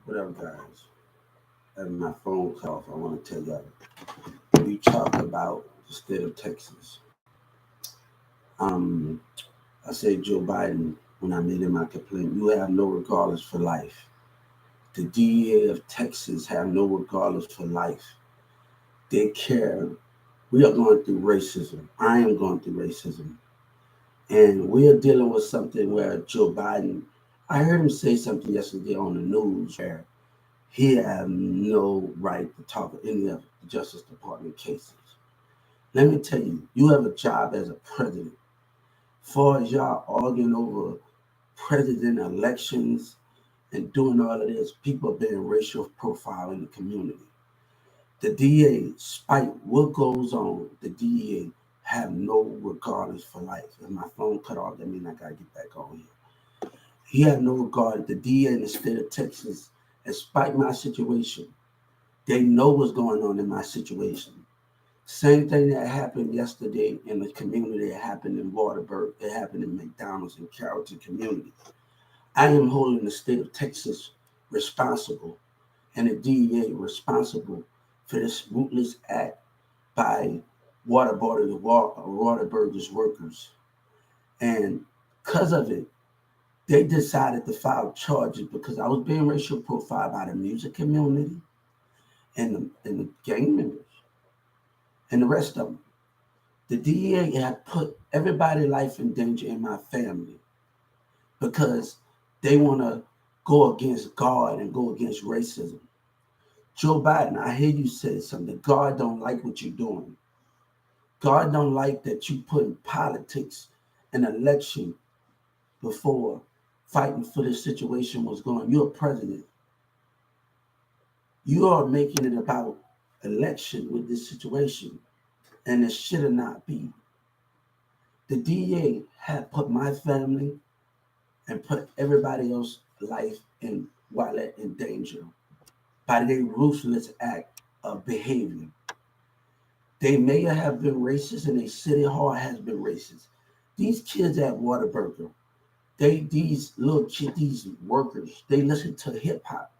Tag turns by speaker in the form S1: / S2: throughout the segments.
S1: What up, guys? As my phone call, I want to tell y'all. We talk about the state of Texas. Um, I said Joe Biden when I made him my complaint. You have no regardless for life. The DEA of Texas have no regardless for life. They care. We are going through racism. I am going through racism, and we are dealing with something where Joe Biden. I heard him say something yesterday on the news where he had no right to talk about any of the Justice Department cases. Let me tell you, you have a job as a president. Far as y'all arguing over president elections and doing all of this, people are being racial profile in the community. The DA, despite what goes on, the DA have no regardless for life. If my phone cut off, that means I gotta get back on here. He had no regard. The DA in the state of Texas, despite my situation, they know what's going on in my situation. Same thing that happened yesterday in the community, it happened in Waterbury, it happened in McDonald's and Carrollton community. I am holding the state of Texas responsible and the DEA responsible for this ruthless act by Waterbury's workers. And because of it, they decided to file charges because I was being racial profiled by the music community and the gang members and the rest of them. The DEA had put everybody's life in danger in my family because they want to go against God and go against racism. Joe Biden, I hear you say something. God don't like what you're doing. God don't like that you putting politics and election before fighting for this situation was going. You're a president. You are making it about election with this situation, and it should not be. The DA had put my family and put everybody else's life in wallet in danger by their ruthless act of behavior. They may have been racist, and their city hall has been racist. These kids at Whataburger, these little kids, these workers, they listen to hip hop.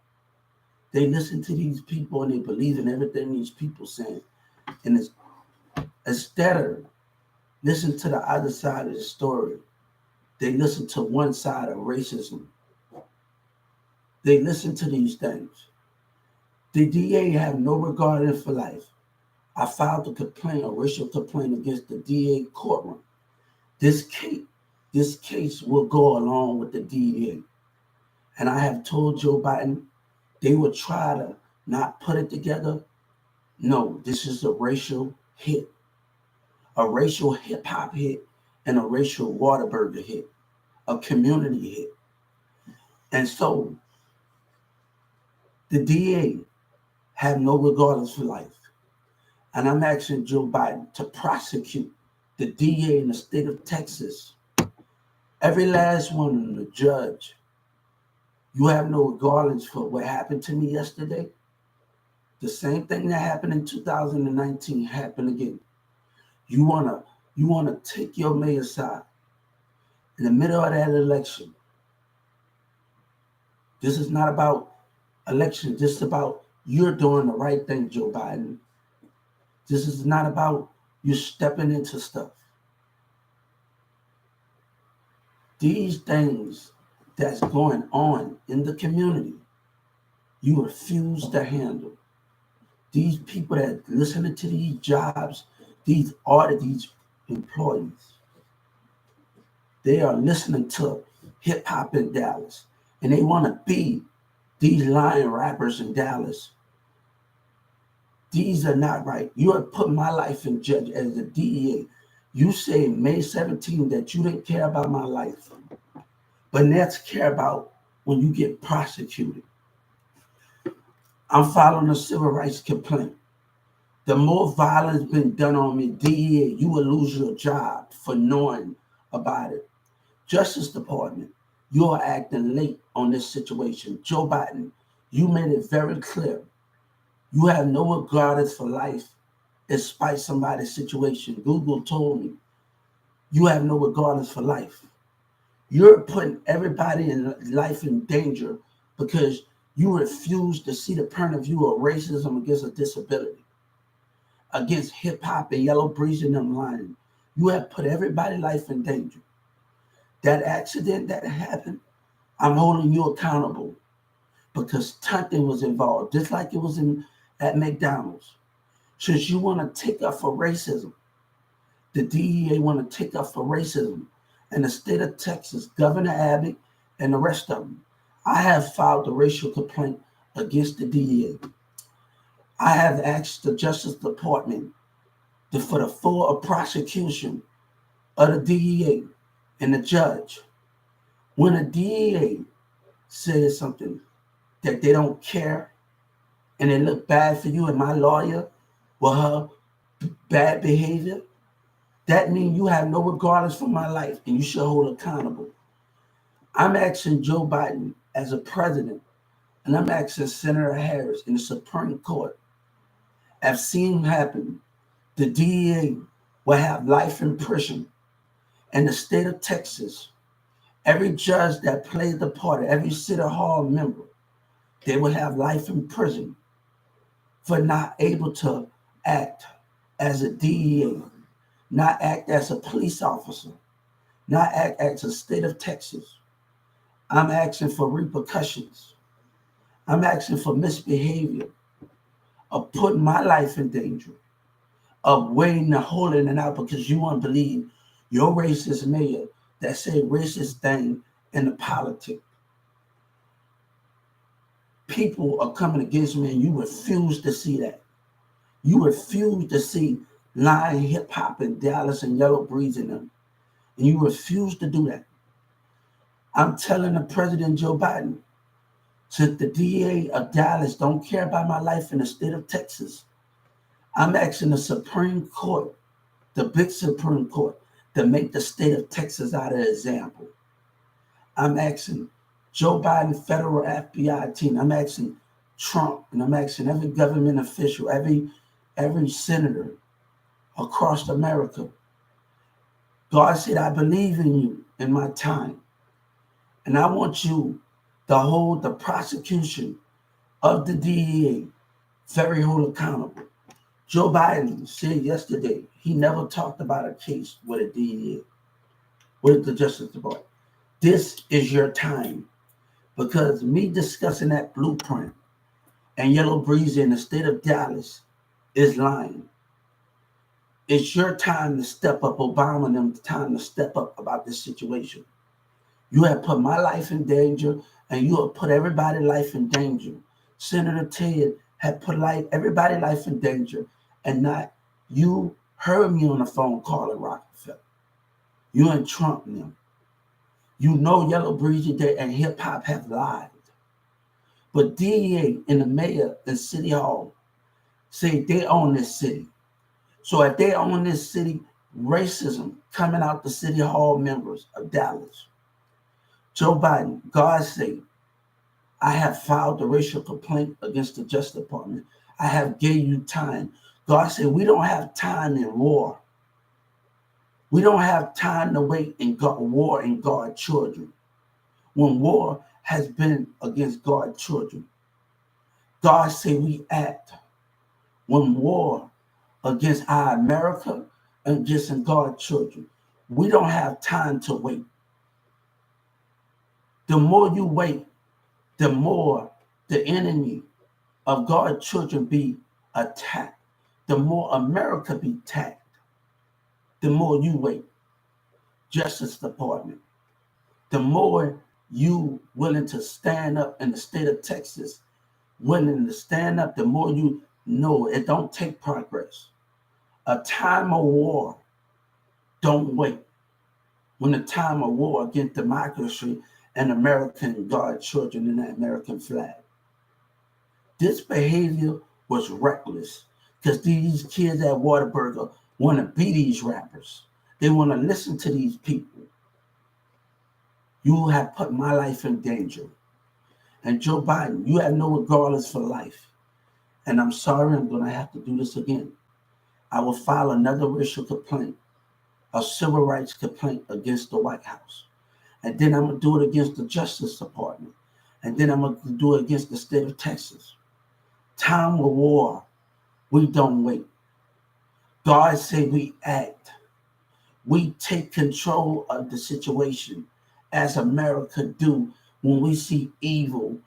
S1: They listen to these people and they believe in everything these people saying. And it's instead of listen to the other side of the story, they listen to one side of racism. They listen to these things. The DA have no regard for life. I filed a racial complaint against the DA courtroom. This case will go along with the DA. And I have told Joe Biden they will try to not put it together. No, this is a racial hit, a racial hip hop hit, and a racial Whataburger hit, a community hit. And so the DA have no regardless for life. And I'm asking Joe Biden to prosecute the DA in the state of Texas. Every last one, the judge. You have no regardless for what happened to me yesterday. The same thing that happened in 2019 happened again. You wanna take your mayor side in the middle of that election. This is not about election. This is about you're doing the right thing, Joe Biden. This is not about you stepping into stuff. These things that's going on in the community, you refuse to handle. These people that listening to these jobs, these employees, they are listening to hip hop in Dallas, and they want to be these lying rappers in Dallas. These are not right. You have put my life in judge as a DEA. You say May 17 that you didn't care about my life, but let's care about when you get prosecuted. I'm filing a civil rights complaint. The more violence been done on me, DEA, you will lose your job for knowing about it. Justice Department, you are acting late on this situation. Joe Biden, you made it very clear. You have no regardless for life despite somebody's situation. Google told me you have no regardless for life. You're putting everybody in life in danger because You refuse to see the point of view of racism against a disability, against hip hop and Yellow Breeze and them lying. You have put everybody's life in danger. That accident that happened, I'm holding you accountable because something was involved, just like it was at McDonald's. Since you want to take up for racism, the DEA want to take up for racism, and the state of Texas, Governor Abbott, and the rest of them. I have filed a racial complaint against the DEA. I have asked the Justice Department for the full prosecution of the DEA and the judge. When a DEA says something that they don't care and it look bad for you and my lawyer with her bad behavior, that means you have no regardless for my life and you should hold accountable. I'm asking Joe Biden as a president, and I'm asking Senator Harris in the Supreme Court. I've seen happen. The DEA will have life in prison. In the state of Texas, every judge that played the part, every city hall member, they will have life in prison for not able to act as a DEA, not act as a police officer, not act as a state of Texas. I'm asking for repercussions. I'm asking for misbehavior, of putting my life in danger, of waiting and holding it out because you want to believe your racist mayor that say racist thing in the politics. People are coming against me and you refuse to see that. You refuse to see lying hip hop in Dallas and Yellow Breeze in them. And you refuse to do that. I'm telling the President Joe Biden, since the DA of Dallas don't care about my life in the state of Texas, I'm asking the Supreme Court, the big Supreme Court, to make the state of Texas out of an example. I'm asking Joe Biden federal FBI team, I'm asking Trump, and I'm asking every government official, every senator across America. God said, I believe in you in my time. And I want you to hold the prosecution of the DEA very hold accountable. Joe Biden said yesterday he never talked about a case with a DEA, with the Justice Department. This is your time because me discussing that blueprint and Yellow Breeze in the state of Dallas is lying. It's your time to step up, Obama and them time to step up about this situation. You have put my life in danger, and you have put everybody's life in danger. Senator Ted had put everybody's life in danger, and not you heard me on the phone calling Rockefeller. You and Trump and them. You know Yellow Breezy Day and hip hop have lied. But DEA and the mayor and City Hall say they own this city. So if they own this city, racism coming out the City Hall members of Dallas. Joe Biden, God say, I have filed a racial complaint against the Justice Department. I have gave you time. God said, we don't have time in war. We don't have time to wait in war and guard children. When war has been against guard children, God said we act. When war against our America and against guard children, we don't have time to wait. The more you wait, the more the enemy of God's children be attacked. The more America be attacked, the more you wait. Justice Department, the more you willing to stand up in the state of Texas, willing to stand up, the more you know it don't take progress. A time of war, don't wait. When the time of war against democracy and American God children in the American flag. This behavior was reckless because these kids at Whataburger want to be these rappers. They want to listen to these people. You have put my life in danger. And Joe Biden, you have no regardless for life. And I'm sorry, I'm going to have to do this again. I will file another racial complaint, a civil rights complaint against the White House. And then I'm going to do it against the Justice Department. and then I'm going to do it against the state of Texas. Time of war, we don't wait. God said we act. We take control of the situation as America do when we see evil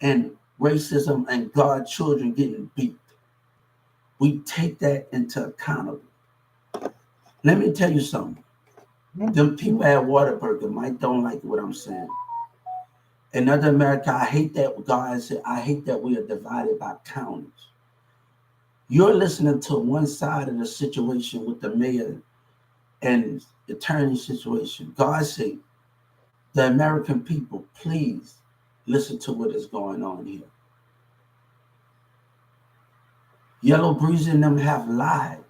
S1: and racism and God's children getting beat. We take that into account. Let me tell you something. Them people at Whataburger might don't like what I'm saying. In other America, I hate that God said, I hate that we are divided by counties. You're listening to one side of the situation with the mayor and attorney situation. God said, the American people, please listen to what is going on here. Yellow Breeze and them have lied.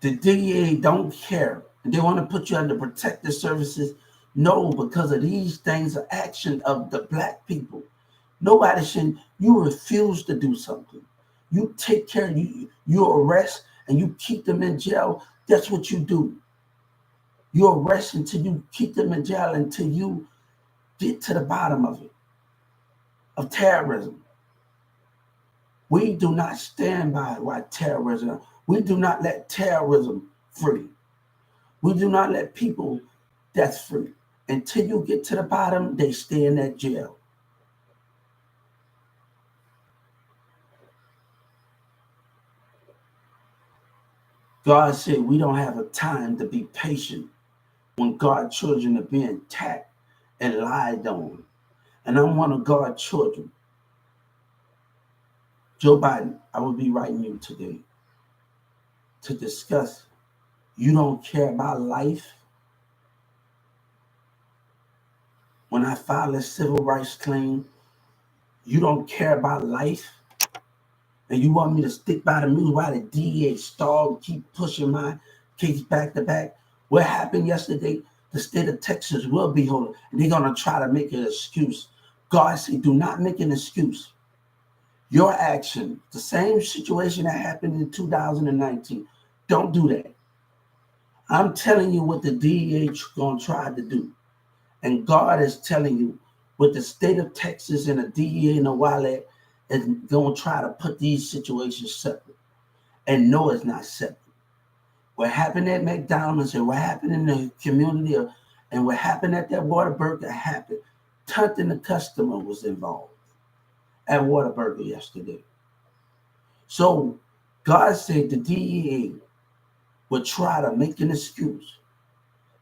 S1: The DEA don't care. They want to put you under protective services. No, because of these things are action of the black people. Nobody should. You refuse to do something. You take care. You arrest and you keep them in jail. That's what you do. You arrest until you keep them in jail until you get to the bottom of it, of terrorism. We do not stand by why terrorism. We do not let terrorism free. We do not let people that's free. Until you get to the bottom, they stay in that jail. God said we don't have a time to be patient when God's children are being attacked and lied on. And I'm one of God's children. Joe Biden, I will be writing you today to discuss you don't care about life. When I file a civil rights claim, you don't care about life. And you want me to stick by the news while the DA stalled, keep pushing my case back to back. What happened yesterday, the state of Texas will be holding, and they're going to try to make an excuse. God said, do not make an excuse. Your action, the same situation that happened in 2019, don't do that. I'm telling you what the DEA going to try to do. And God is telling you what the state of Texas and the DEA and the WILAC is going to try to put these situations separate. And no, it's not separate. What happened at McDonald's and what happened in the community and what happened at that Whataburger happened. Tunton, the customer, was involved at Whataburger yesterday. So God said the DEA would try to make an excuse.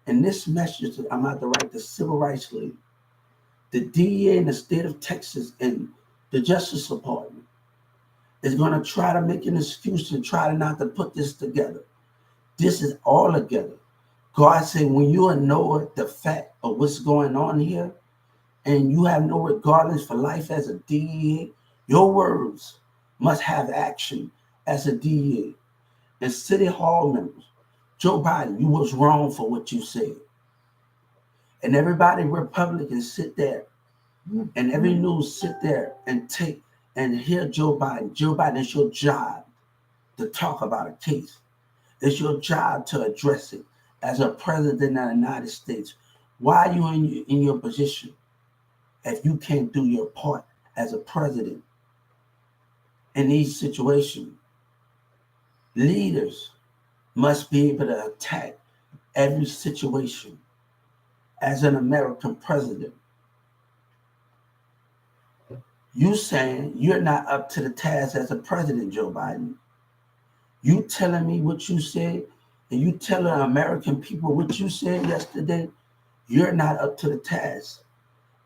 S1: And this message that I'm about to write the Civil Rights League, the DEA in the state of Texas and the Justice Department is going to try to make an excuse and try not to put this together. This is all together. God said when you know the fact of what's going on here and you have no regardless for life as a DEA, your words must have action as a DEA. And City Hall members, Joe Biden, you was wrong for what you said. And everybody Republicans sit there and every news sit there and take and hear Joe Biden. Joe Biden, it's your job to talk about a case. It's your job to address it as a president of the United States. Why are you in your position if you can't do your part as a president in these situations? Leaders must be able to attack every situation as an American president. You saying you're not up to the task as a president, Joe Biden. You telling me what you said, and you telling American people what you said yesterday, you're not up to the task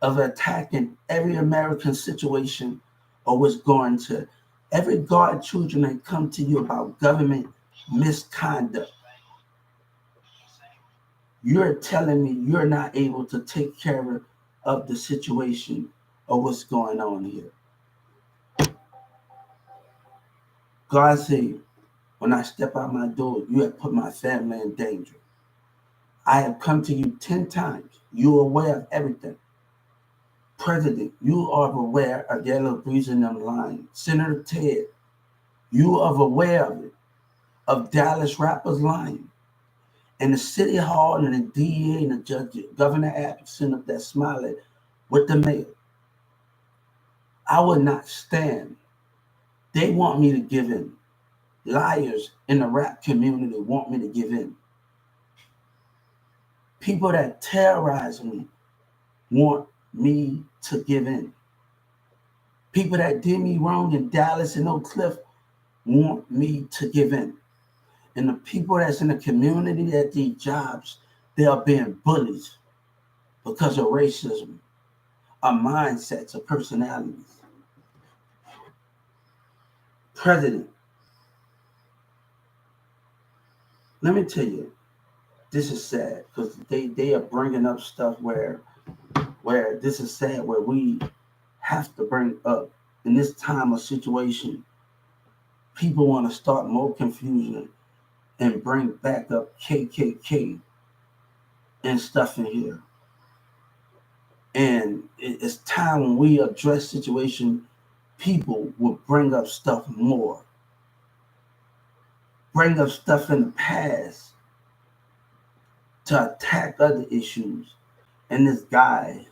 S1: of attacking every American situation or what's going to every God children that come to you about government misconduct. You're telling me you're not able to take care of the situation or what's going on here. God said, when I step out my door, you have put my family in danger. I have come to you 10 times. You're aware of everything. President, you are aware of Yellow Breeze and them lying. Senator Ted, you are aware of it, of Dallas rappers lying. And the city hall and the DA and the judge, Governor Abbott sitting up there smiling with the mayor. I would not stand. They want me to give in. Liars in the rap community want me to give in. People that terrorize me want me to give in. People that did me wrong in Dallas and Oak Cliff want me to give in. And the people that's in the community at these jobs, they are being bullied because of racism, of mindsets, of personalities. President, let me tell you, this is sad because they are bringing up stuff where this is sad, where we have to bring up in this time of situation. People want to start more confusion and bring back up KKK and stuff in here. And it's time when we address situation, people will bring up stuff more. Bring up stuff in the past to attack other issues. And this guy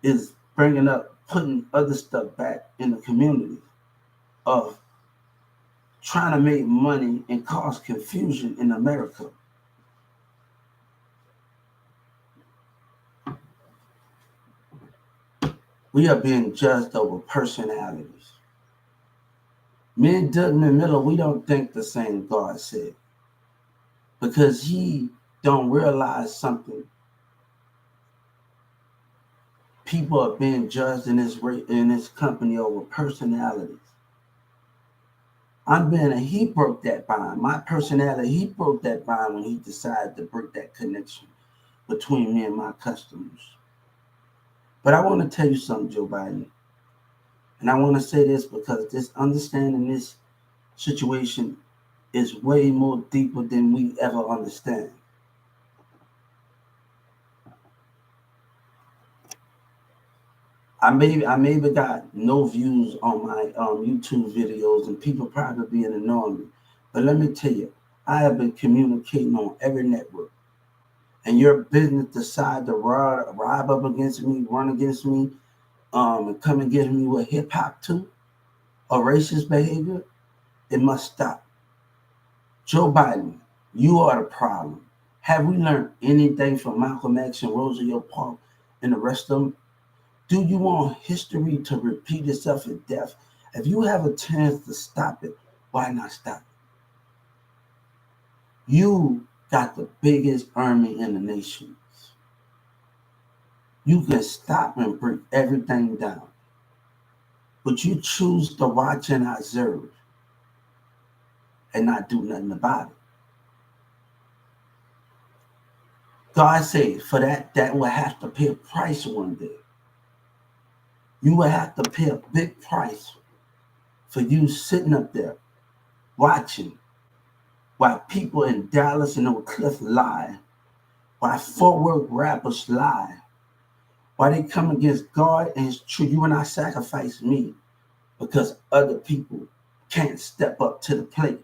S1: is bringing up, putting other stuff back in the community of trying to make money and cause confusion in America. We are being judged over personalities. Me and Doug Miller, we don't think the same, God said, because he don't realize something. People are being judged in this company over personalities. He broke that bond. My personality, he broke that bond when he decided to break that connection between me and my customers. But I want to tell you something, Joe Biden. And I want to say this because this understanding this situation is way more deeper than we ever understand. I maybe got no views on my YouTube videos, and people probably being annoying me. But let me tell you, I have been communicating on every network. And your business decide to rob up against me, run against me, and come against me with hip hop too, or racist behavior, it must stop. Joe Biden, you are the problem. Have we learned anything from Malcolm X and Rosa Parks and the rest of them? Do you want history to repeat itself in death? If you have a chance to stop it, why not stop it? You got the biggest army in the nation. You can stop and break everything down. But you choose to watch and observe and not do nothing about it. God said for that will have to pay a price one day. You will have to pay a big price for you sitting up there watching while people in Dallas and Oak Cliff lie, while Fort Worth rappers lie, while they come against God and it's true, you and I sacrifice me because other people can't step up to the plate.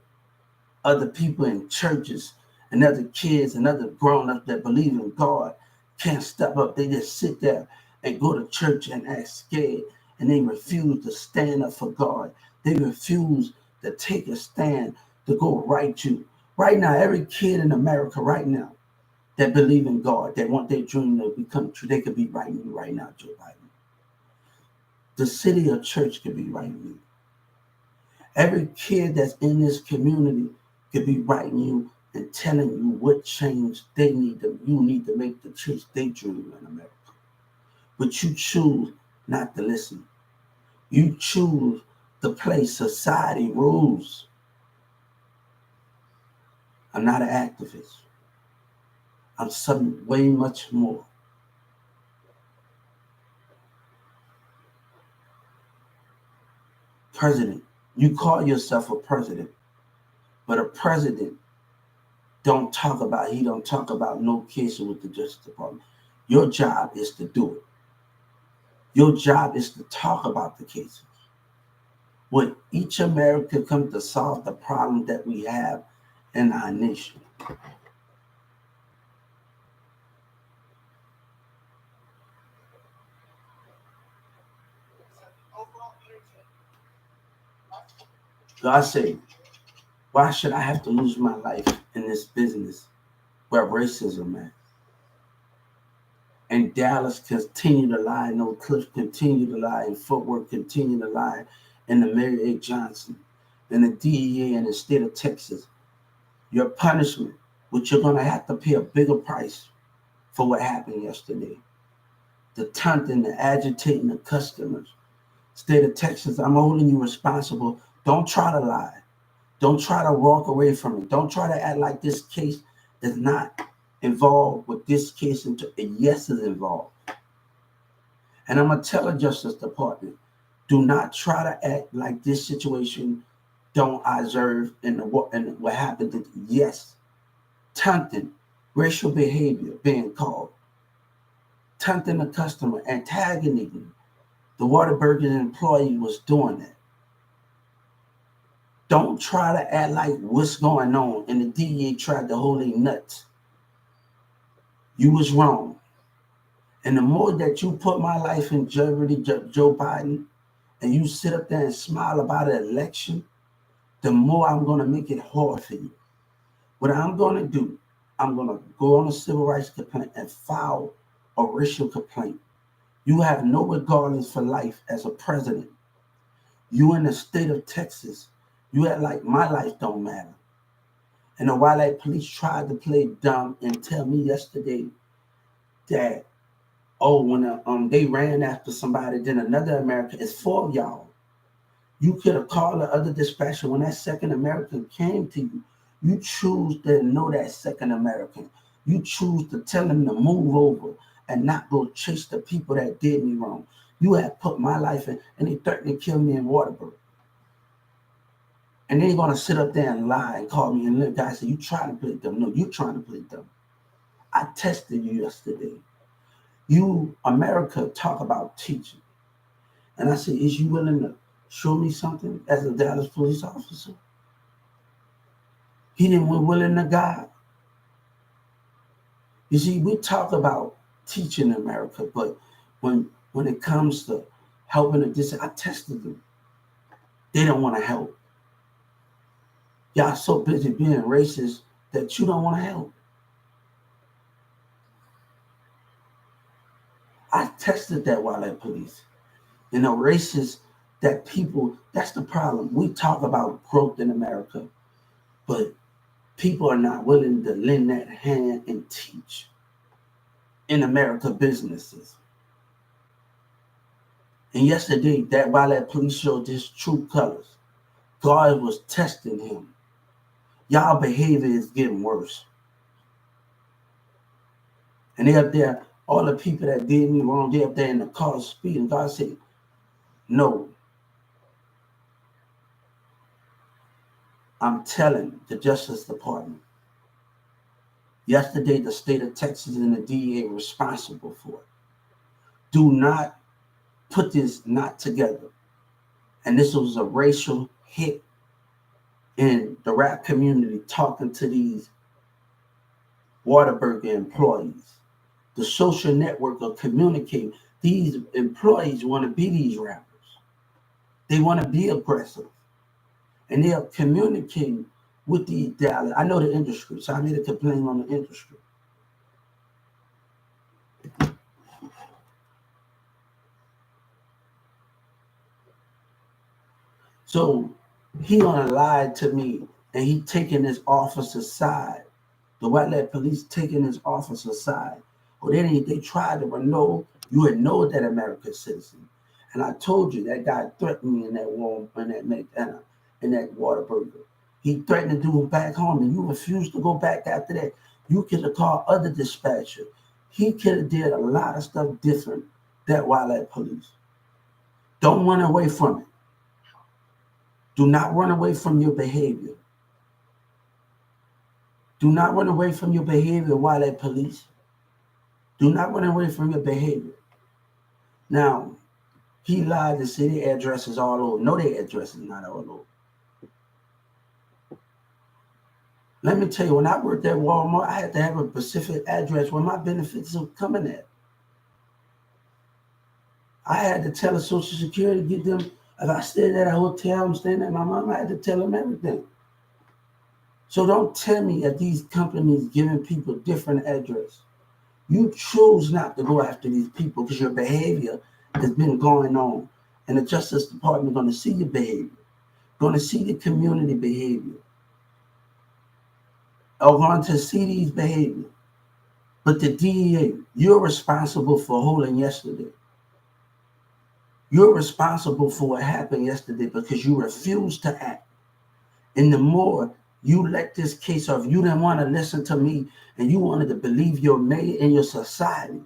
S1: Other people in churches and other kids and other grown-ups that believe in God can't step up. They just sit there and go to church and act scared, and they refuse to stand up for God. They refuse to take a stand to go right you. Right now, every kid in America right now that believe in God, that want their dream to become true, they could be writing you right now, Joe Biden. The city or church could be writing you. Every kid that's in this community could be writing you and telling you what change you need to make to chase their dream in America. But you choose not to listen. You choose to play society rules. I'm not an activist. I'm something way much more. President, you call yourself a president, but a president don't talk about no case with the Justice Department. Your job is to do it. Your job is to talk about the cases. Would each American come to solve the problem that we have in our nation? God say, why should I have to lose my life in this business where racism at? And Dallas continue to lie, and Oak Cliff continue to lie, and Footwork continue to lie, and the Mary A. Johnson, and the DEA in the state of Texas. Your punishment, which you're going to have to pay a bigger price for what happened yesterday. The taunting, the agitating the customers. State of Texas, I'm holding you responsible. Don't try to lie. Don't try to walk away from it. Don't try to act like this case is not involved with this case until yes is involved. And I'm going to tell the Justice Department, do not try to act like this situation don't observe and what happened. Yes, taunting, racial behavior being called, taunting the customer, antagonizing. The Whataburger employee was doing that. Don't try to act like what's going on and the DEA tried to hold their nuts. You was wrong. And the more that you put my life in jeopardy, Joe Biden, and you sit up there and smile about an election, the more I'm going to make it hard for you. What I'm going to do, I'm going to go on a civil rights complaint and file a racial complaint. You have no regardless for life as a president. You in the state of Texas, you act like my life don't matter. And the Wildlife Police tried to play dumb and tell me yesterday that, oh, when they ran after somebody, then another American, it's 4 of y'all. You could have called the other dispatcher when that second American came to you. You choose to know that second American. You choose to tell him to move over and not go chase the people that did me wrong. You have put my life in, and they threatened to kill me in Waterbury. And they're going to sit up there and lie and call me. And the guy said, you trying to play dumb. No, you trying to play dumb. I tested you yesterday. You, America, talk about teaching. And I said, is you willing to show me something as a Dallas police officer? He didn't willing to God. You see, we talk about teaching America, but when it comes to helping I tested them. They don't want to help. Y'all so busy being racist that you don't want to help. I tested that Wildlife Police. You know, racist that people, that's the problem. We talk about growth in America, but people are not willing to lend that hand and teach in America businesses. And yesterday, that Wildlife Police showed his true colors. God was testing him. Y'all behavior is getting worse. And they up there, all the people that did me wrong, they up there in the car speeding. God said, no. I'm telling the Justice Department. Yesterday, the state of Texas and the DEA were responsible for it. Do not put this not together. And this was a racial hit in the rap community talking to these Whataburger employees. The social network of communicating. These employees want to be these rappers. They want to be aggressive. And they are communicating with the Dallas. I know the industry, so I made a complaint on the industry. So he gonna lie to me, and he taking his officer's side. The Wildlife Police taking his officer's side. Well, they tried to no, you would know that America's citizen. And I told you that guy threatened me in that war, in that Whataburger. He threatened to do it back home, and you refused to go back after that. You could have called other dispatcher. He could have did a lot of stuff different, that Wildlife Police. Don't run away from it. Do not run away from your behavior. Do not run away from your behavior, Wildlife Police. Do not run away from your behavior. Now, he lied to say their address is all over. No, their address is not all over. Let me tell you, when I worked at Walmart, I had to have a specific address where my benefits are coming at. I had to tell the Social Security to give them If I stayed at a hotel, I'm staying at my mom, I had to tell them everything. So don't tell me that these companies giving people different address. You choose not to go after these people because your behavior has been going on. And the Justice Department is going to see your behavior, going to see the community behavior, or going to see these behaviors. But the DEA, you're responsible for holding yesterday. You're responsible for what happened yesterday because you refused to act. And the more you let this case off, you didn't want to listen to me and you wanted to believe your mayor and your society.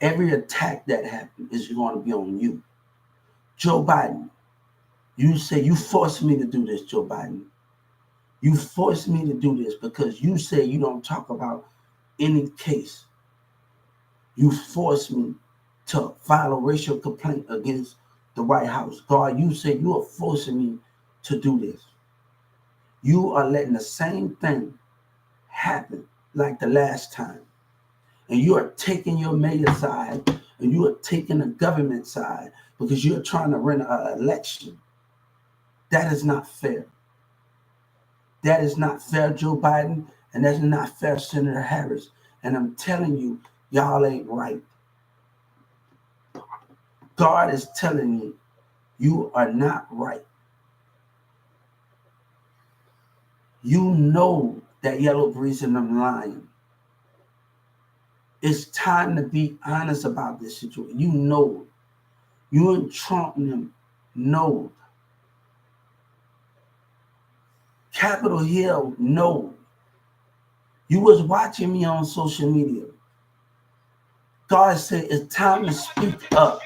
S1: Every attack that happened is going to be on you. Joe Biden, you say you forced me to do this, Joe Biden. You forced me to do this because you say you don't talk about any case. You forced me to file a racial complaint against the White House. God, you say you are forcing me to do this. You are letting the same thing happen like the last time. And you are taking your mayor side and you are taking the government side because you're trying to run an election. That is not fair. That is not fair, Joe Biden, and that's not fair, Senator Harris. And I'm telling you, y'all ain't right. God is telling me you are not right. You know that Yellow Breeze and them lying. It's time to be honest about this situation. You know. You and Trump and them know. Capitol Hill know. You was watching me on social media. God said it's time to speak up.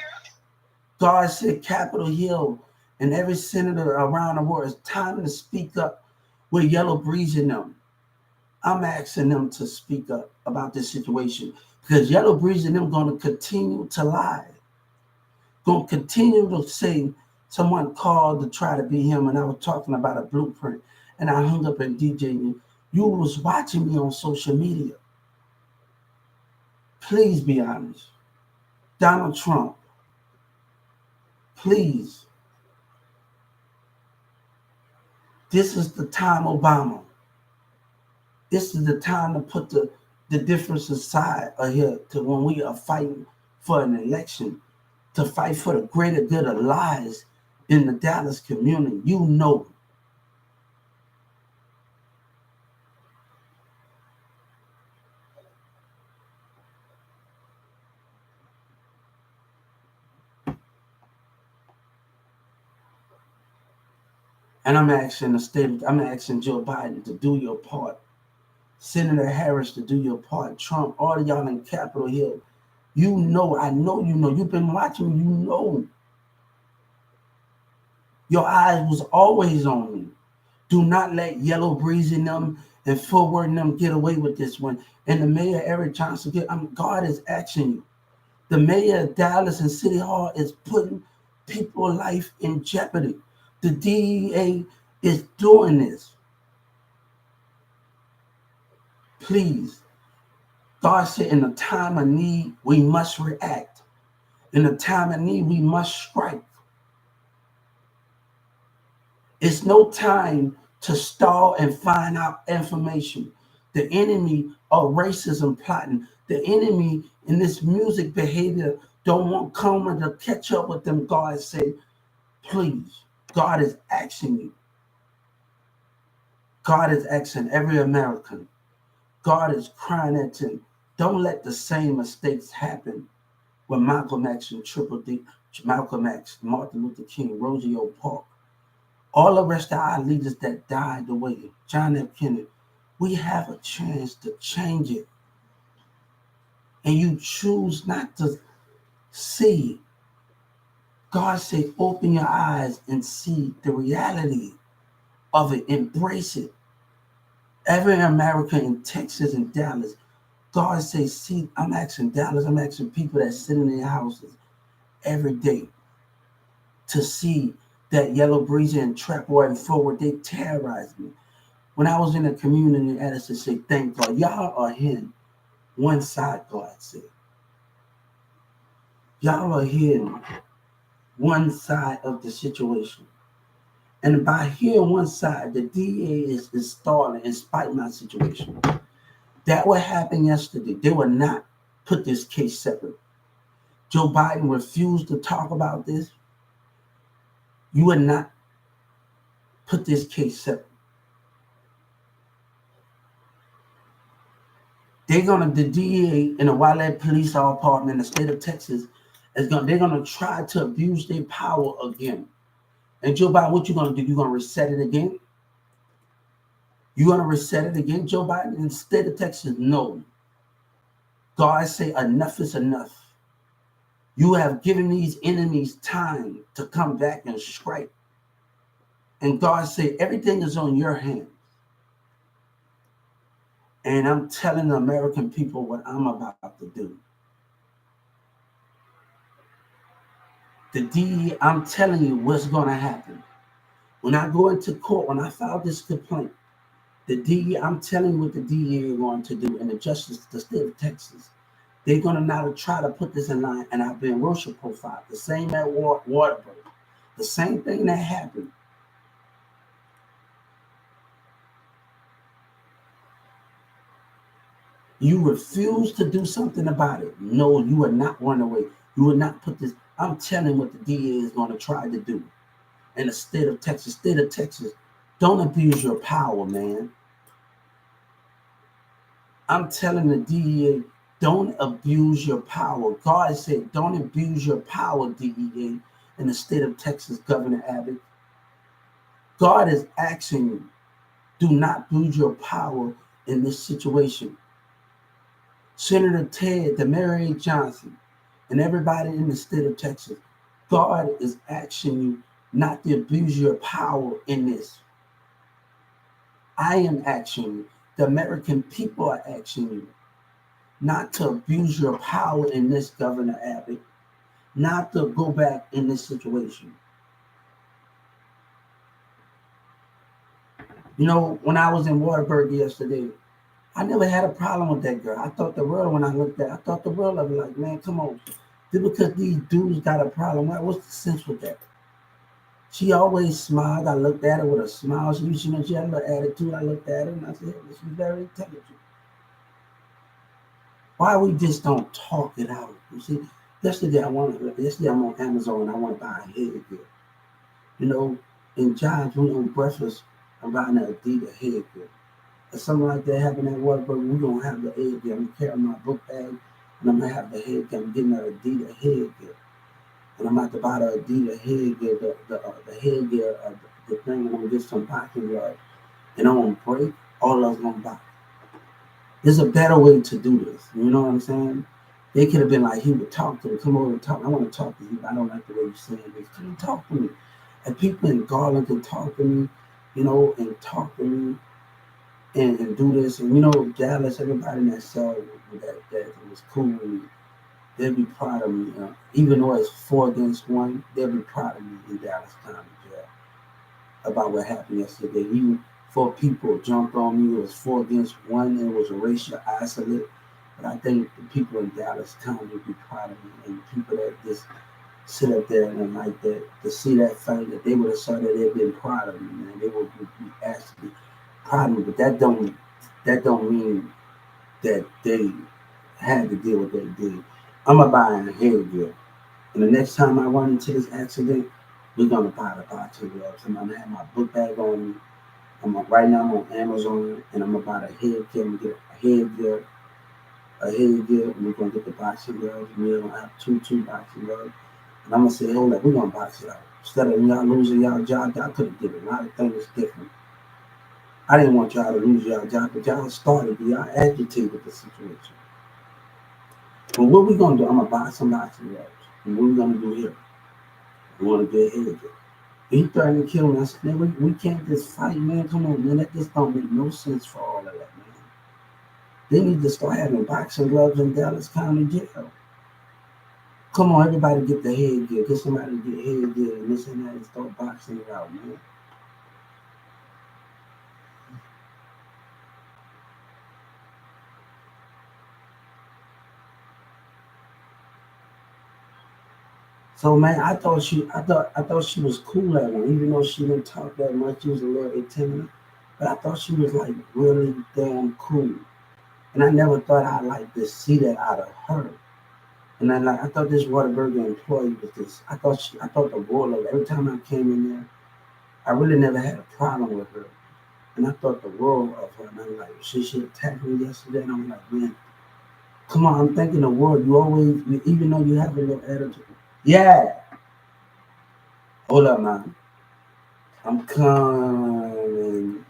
S1: God said Capitol Hill and every senator around the world, it's time to speak up with Yellow Breeze in them. I'm asking them to speak up about this situation because Yellow Breeze and them going to continue to lie. Going to continue to say someone called to try to be him and I was talking about a blueprint and I hung up and DJing. You was watching me on social media. Please be honest. Donald Trump, please. This is the time, Obama. This is the time to put the difference aside here to when we are fighting for an election, to fight for the greater good of lives in the Dallas community. You know. And I'm asking Joe Biden to do your part. Senator Harris to do your part. Trump, all of y'all in Capitol Hill. You know, I know you know. You've been watching, you know. Your eyes was always on me. Do not let Yellow Breeze in them and Forward and them get away with this one. And the mayor, Eric Johnson, God is asking you. The mayor of Dallas and City Hall is putting people's life in jeopardy. The DEA is doing this. Please. God said in a time of need, we must react. In a time of need, we must strike. It's no time to stall and find out information. The enemy of racism plotting, the enemy in this music behavior don't want Coleman to catch up with them. God said, please, God is asking you. God is asking every American. God is crying at him. Don't let the same mistakes happen with Malcolm X and Triple D, Malcolm X, Martin Luther King, Rosie O'Park. All the rest of our leaders that died away, John F. Kennedy, we have a chance to change it. And you choose not to see. God said, open your eyes and see the reality of it. Embrace it. Every American in Texas and Dallas, God says, see, I'm asking Dallas, I'm asking people that sit in their houses every day to see that Yellow Breeze and Trapwire and Forward, they terrorized me. When I was in the community, I had to say, thank God. Y'all are here. One side, God said. Y'all are here. one side of the situation. And by hearing one side, the DA is stalling in spite of my situation. That what happened yesterday. They will not put this case separate. Joe Biden refused to talk about this. You would not put this case separate. The DEA and the Wildland Police Department in the state of Texas they're gonna try to abuse their power again. And Joe Biden, what you gonna do? You gonna reset it again? You gonna reset it again, Joe Biden? In the state of Texas, no. God say enough is enough. You have given these enemies time to come back and strike. And God say everything is on your hands. And I'm telling the American people what I'm about to do. The DE, I'm telling you what's going to happen. When I go into court, when I file this complaint, the DE, I'm telling you what the DE are going to do, and the state of Texas. They're going to now try to put this in line, and I've been worship profile. The same at Waterbury. The same thing that happened. You refuse to do something about it. No, you will not run away. You will not put this. I'm telling what the DA is going to try to do. In the state of Texas, don't abuse your power, man. I'm telling the DEA, don't abuse your power. God said, don't abuse your power, DEA, in the state of Texas, Governor Abbott. God is asking you, do not abuse your power in this situation. Senator Ted, Mary Johnson, and everybody in the state of Texas, God is asking you not to abuse your power in this. I am asking you, the American people are asking you not to abuse your power in this, Governor Abbott, not to go back in this situation. You know, when I was in Waterbury yesterday, I never had a problem with that girl. I thought the world, when I looked at I thought the world of like, man, come on. Just because these dudes got a problem, what's the sense with that? She always smiled. I looked at her with a smile. She had a little attitude. I looked at her and I said, she's very intelligent. Why we just don't talk it out? You see, yesterday I'm on Amazon and I want to buy a headgear. You know, in jobs, we on breakfast, I'm buying an Adidas headgear. If something like that happen at work, but we don't have the headgear. I'm carrying my book bag and I'm gonna have the headgear. I'm getting an Adidas headgear. And I'm about to buy the Adidas headgear, the headgear, the thing, and I'm gonna get some boxing gloves. And I'm gonna break, all of us gonna buy. There's a better way to do this. You know what I'm saying? They could have been like, he would talk to me, come over and talk. I want to talk to you, but I don't like the way you're saying this. Can you talk to me? And people in Garland can talk to me, you know, and talk to me and do this. And, you know, Dallas, everybody in that cell that was cool with me, they'll be proud of me. Even though it's 4 against 1, they'll be proud of me in Dallas County Jail about what happened yesterday. Even 4 people jumped on me. It was 4 against 1. It was a racial isolate. But I think the people in Dallas County will be proud of me. And people that just sit up there and like that, to see that fight, that they would have saw that they'd been proud of me, man. They would be actually proud of me. But that don't mean that they had to deal with what they did. I'm gonna buy a headgear. And the next time I run into this accident, we're gonna buy the boxing gloves. I'm gonna have my book bag on me. Right now I'm on Amazon and I'm gonna buy the headgear. I'm gonna get a headgear, and we're gonna get the boxing gloves. We're gonna have two boxing gloves. And I'm gonna say, hold up, we're gonna box it out. Instead of y'all losing y'all job, y'all could have did a lot of things different. I didn't want y'all to lose y'all job, but y'all started, y'all agitated the situation. But what we gonna do? I'm gonna buy some boxing gloves. And what we gonna do here? We wanna get ahead. He threatened to kill me. I said, man, we can't just fight, man. Come on, man. That just don't make no sense for all of that, man. They need to start having boxing gloves in Dallas County Jail. Come on, everybody get the headgear. Get somebody to get headgear and this and that and start boxing it out, man. So man, I thought she was cool at one, even though she didn't talk that much. She was a little intimidating, but I thought she was like really damn cool. And I never thought I'd like to see that out of her. And I thought this Whataburger employee was this. I thought the world of her. Every time I came in there, I really never had a problem with her. And I thought the world of her. And I'm like, she attacked me yesterday. And I'm like, man, come on, I'm thinking the world. You always, even though you have a little attitude. Yeah. Hold up, man. I'm coming.